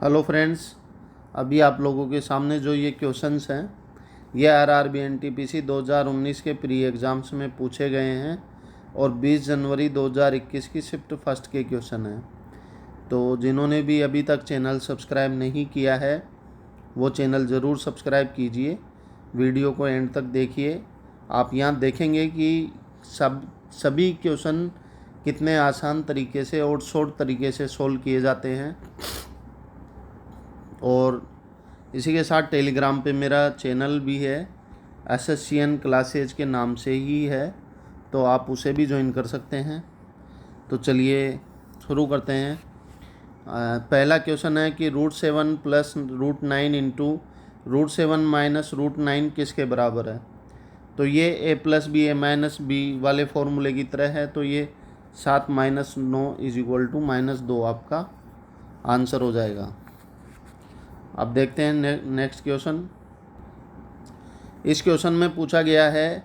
Hello friends, अभी आप लोगों के सामने जो ये क्वेश्चंस हैं ये आरआरबी एनटीपीसी 2019 के प्री एग्ज़ाम्स में पूछे गए हैं और 20 जनवरी 2021 की शिफ्ट फर्स्ट के क्वेश्चन हैं। तो जिन्होंने भी अभी तक चैनल सब्सक्राइब नहीं किया है वो चैनल ज़रूर सब्सक्राइब कीजिए। वीडियो को एंड तक देखिए। आप यहाँ देखेंगे कि सभी क्वेश्चन कितने आसान तरीके से और शॉर्ट तरीके से सोल्व किए जाते हैं। और इसी के साथ टेलीग्राम पे मेरा चैनल भी है, एसएससीएन क्लासेज के नाम से ही है, तो आप उसे भी ज्वाइन कर सकते हैं। तो चलिए शुरू करते हैं। पहला क्वेश्चन है कि √7 + √9 इंटू √7 - √9 किसके बराबर है। तो ये a+b a-b वाले फॉर्मूले की तरह है, तो ये 7 - 9 = -2 आपका आंसर हो जाएगा। अब देखते हैं नेक्स्ट क्वेश्चन। इस क्वेश्चन में पूछा गया है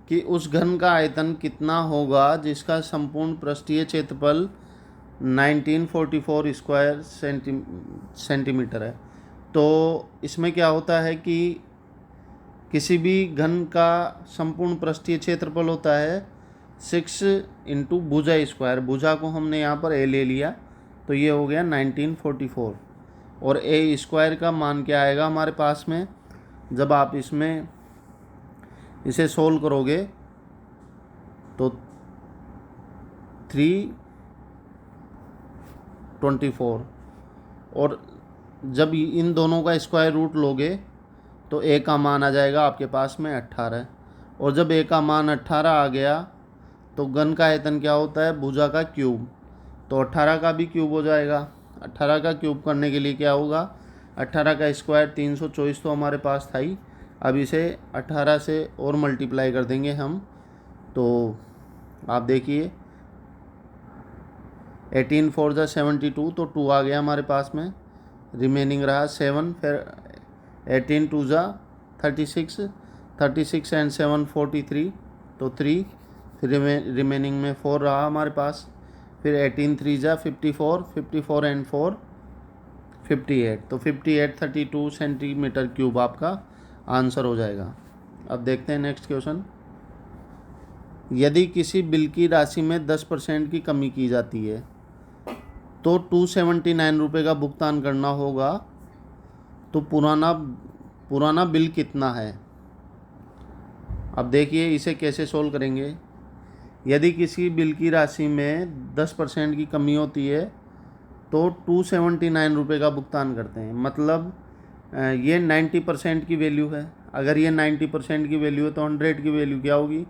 कि उस घन का आयतन कितना होगा जिसका संपूर्ण पृष्ठीय क्षेत्रफल 1944 स्क्वायर सेंटीमीटर है। तो इसमें क्या होता है कि किसी भी घन का संपूर्ण पृष्ठीय क्षेत्रफल होता है 6 × भुजा स्क्वायर। भुजा को हमने यहाँ पर ए ले लिया, तो ये हो गया 1944। और ए स्क्वायर का मान क्या आएगा हमारे पास में, जब आप इसे सोल्व करोगे तो 324। और जब इन दोनों का स्क्वायर रूट लोगे तो ए का मान आ जाएगा आपके पास में 18। और जब ए का मान 18 आ गया तो घन का आयतन क्या होता है, भुजा का क्यूब, तो 18 का भी क्यूब हो जाएगा। 18 का क्यूब करने के लिए क्या होगा, 18 का स्क्वायर 324 तो हमारे पास था ही, अब इसे 18 से और मल्टीप्लाई कर देंगे हम। तो आप देखिए 18 × 4 = 72, तो 2 आ गया हमारे पास में, रिमेनिंग रहा 7, फिर 18 × 2 = 36, 36 एंड 7 43, तो 3, फिर रिमेनिंग में 4 रहा हमारे पास, फिर 18 × 3 = 54, 54 एंड 4 58, तो 58 32 सेंटीमीटर क्यूब आपका आंसर हो जाएगा। अब देखते हैं नेक्स्ट क्वेश्चन। यदि किसी बिल की राशि में 10% की कमी की जाती है तो 279 रुपये का भुगतान करना होगा, तो पुराना बिल कितना है। अब देखिए इसे कैसे सोल्व करेंगे। यदि किसी बिल की राशि में 10% की कमी होती है तो 279 रुपये का भुगतान करते हैं, मतलब ये 90% की वैल्यू है। अगर ये 90% की वैल्यू है तो 100 की वैल्यू क्या होगी,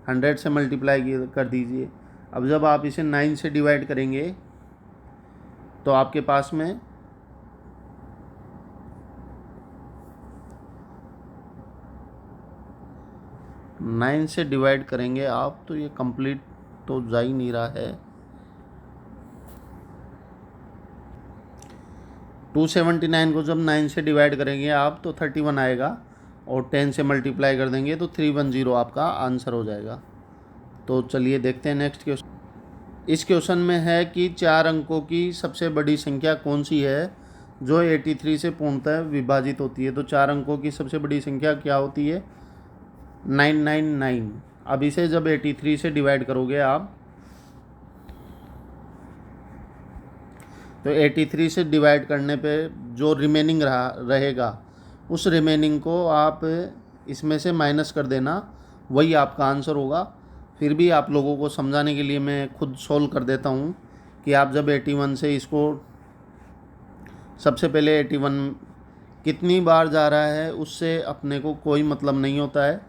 100 से मल्टीप्लाई कर दीजिए। अब जब आप इसे 9 से डिवाइड करेंगे तो आपके पास में 9 से डिवाइड करेंगे आप, तो ये कंप्लीट तो जा ही नहीं रहा है। 279 को जब 9 से डिवाइड करेंगे आप तो 31 आएगा, और 10 से मल्टीप्लाई कर देंगे तो 310 आपका आंसर हो जाएगा। तो चलिए देखते हैं नेक्स्ट क्वेश्चन। इस क्वेश्चन में है कि 4 अंकों की सबसे बड़ी संख्या कौन सी है जो 83 से पूर्णतः विभाजित होती है। तो 4 अंकों की सबसे बड़ी संख्या क्या होती है, 999। अब इसे जब 83 से डिवाइड करोगे आप तो 83 से डिवाइड करने पे जो रिमेनिंग रहेगा उस रिमेनिंग को आप इसमें से माइनस कर देना, वही आपका आंसर होगा। फिर भी आप लोगों को समझाने के लिए मैं खुद सोल्व कर देता हूँ कि आप जब 81 से इसको सबसे पहले 81 कितनी बार जा रहा है उससे अपने को कोई मतलब नहीं होता है,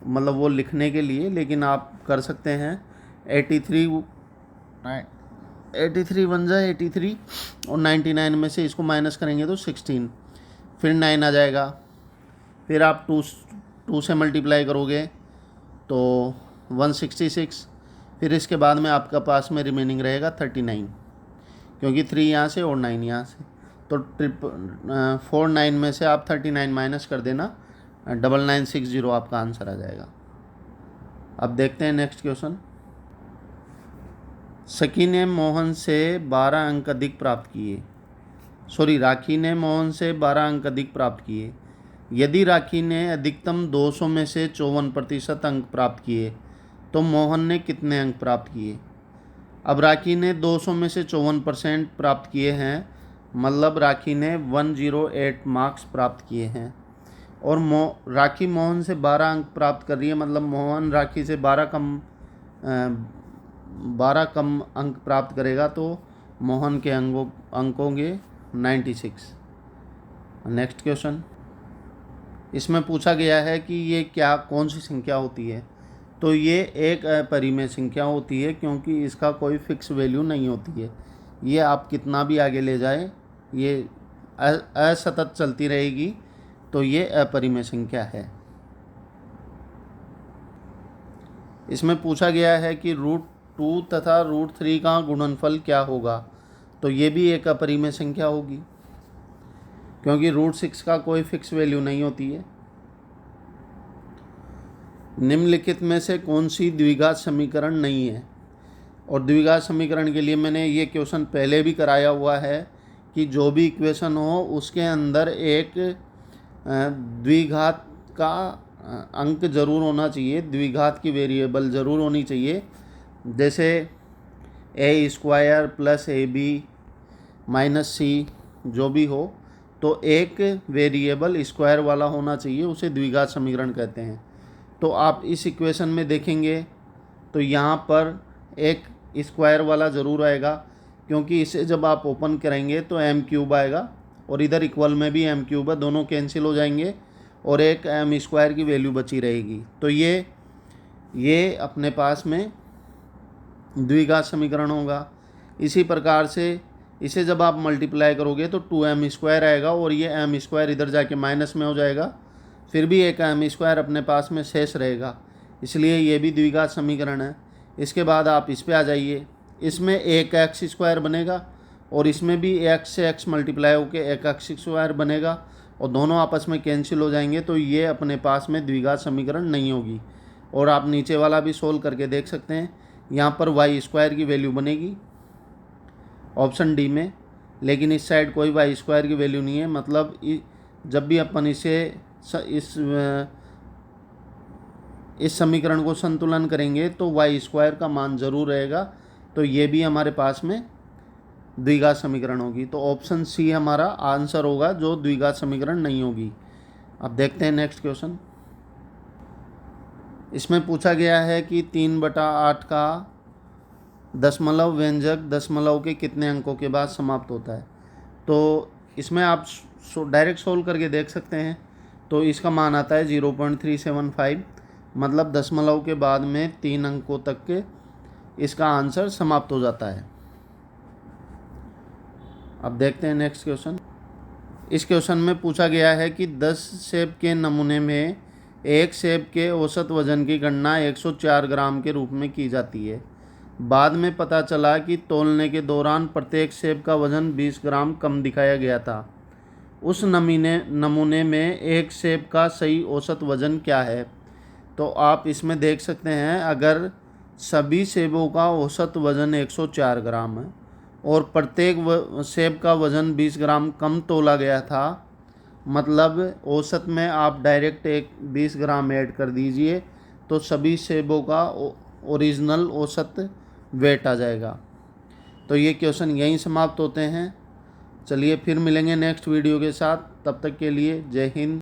मतलब वो लिखने के लिए, लेकिन आप कर सकते हैं। 83 बन जाए 83, और 99 में से इसको माइनस करेंगे तो 16, फिर 9 आ जाएगा। फिर आप 2 से मल्टीप्लाई करोगे तो 166, फिर इसके बाद में आपका पास में रिमेनिंग रहेगा 39, क्योंकि 3 यहाँ से और 9 यहाँ से, तो 49 में से आप 39 माइनस कर देना, 9960 आपका आंसर आ जाएगा। अब देखते हैं नेक्स्ट क्वेश्चन। सकी ने मोहन से 12 अंक अधिक प्राप्त किए राखी ने मोहन से 12 अंक अधिक प्राप्त किए। यदि राखी ने अधिकतम 200 में से 54% अंक प्राप्त किए तो मोहन ने कितने अंक प्राप्त किए। अब राखी ने 200 में से 54% प्राप्त किए हैं, मतलब राखी ने 108 मार्क्स प्राप्त किए हैं। और राखी मोहन से 12 अंक प्राप्त कर रही है, मतलब मोहन राखी से 12 कम अंक प्राप्त करेगा तो मोहन के अंक होंगे 96। नेक्स्ट क्वेश्चन, इसमें पूछा गया है कि ये कौन सी संख्या होती है। तो ये एक अपरिमेय संख्या होती है, क्योंकि इसका कोई फिक्स वैल्यू नहीं होती है। ये आप कितना भी आगे ले जाए, ये असतत चलती रहेगी, तो ये अपरिमेय संख्या है। इसमें पूछा गया है कि √2 तथा √3 का गुणनफल क्या होगा। तो ये भी एक अपरिमेय संख्या होगी, क्योंकि √6 का कोई फिक्स वैल्यू नहीं होती है। निम्नलिखित में से कौन सी द्विघात समीकरण नहीं है। और द्विघात समीकरण के लिए मैंने ये क्वेश्चन पहले भी कराया हुआ है कि जो भी इक्वेशन हो उसके अंदर एक द्विघात का अंक ज़रूर होना चाहिए, द्विघात की वेरिएबल ज़रूर होनी चाहिए। जैसे a² + ab - c जो भी हो, तो एक वेरिएबल स्क्वायर वाला होना चाहिए, उसे द्विघात समीकरण कहते हैं। तो आप इस इक्वेशन में देखेंगे तो यहाँ पर एक स्क्वायर वाला ज़रूर आएगा, क्योंकि इसे जब आप ओपन करेंगे तो m³ आएगा, और इधर इक्वल में भी m³ है, दोनों कैंसिल हो जाएंगे और एक m² की वैल्यू बची रहेगी। तो ये अपने पास में द्विघात समीकरण होगा। इसी प्रकार से इसे जब आप मल्टीप्लाई करोगे तो 2m² आएगा, और ये m² इधर जाके माइनस में हो जाएगा, फिर भी एक m² अपने पास में शेष रहेगा, इसलिए ये भी द्विघात समीकरण है। इसके बाद आप इस पे आ जाइए, इसमें एक x² बनेगा और इसमें भी x से x मल्टीप्लाई होकर एक x² बनेगा, और दोनों आपस में कैंसिल हो जाएंगे, तो ये अपने पास में द्विघात समीकरण नहीं होगी। और आप नीचे वाला भी सोल्व करके देख सकते हैं, यहाँ पर y² की वैल्यू बनेगी ऑप्शन डी में, लेकिन इस साइड कोई y² की वैल्यू नहीं है। मतलब जब भी अपन इस समीकरण को संतुलन करेंगे तो y² का मान ज़रूर रहेगा, तो ये भी हमारे पास में द्विघात समीकरण होगी। तो ऑप्शन सी हमारा आंसर होगा, जो द्विघात समीकरण नहीं होगी। अब देखते हैं नेक्स्ट क्वेश्चन। इसमें पूछा गया है कि 3/8 का दशमलव व्यंजक दशमलव के कितने अंकों के बाद समाप्त होता है। तो इसमें आप डायरेक्ट सोल्व करके देख सकते हैं। तो इसका मान आता है 0.375, मतलब दशमलव के बाद में 3 अंकों तक के इसका आंसर समाप्त हो जाता है। अब देखते हैं नेक्स्ट क्वेश्चन। इस क्वेश्चन में पूछा गया है कि 10 सेब के नमूने में एक सेब के औसत वजन की गणना 104 ग्राम के रूप में की जाती है। बाद में पता चला कि तौलने के दौरान प्रत्येक सेब का वजन 20 ग्राम कम दिखाया गया था। उस नमूने में एक सेब का सही औसत वजन क्या है। तो आप इसमें देख सकते हैं, अगर सभी सेबों का औसत वजन 104 ग्राम है और प्रत्येक सेब का वजन 20 ग्राम कम तोला गया था, मतलब औसत में आप डायरेक्ट एक 20 ग्राम ऐड कर दीजिए तो सभी सेबों का ओरिजिनल औसत वेट आ जाएगा। तो ये क्वेश्चन यहीं समाप्त होते हैं। चलिए फिर मिलेंगे नेक्स्ट वीडियो के साथ, तब तक के लिए जय हिंद।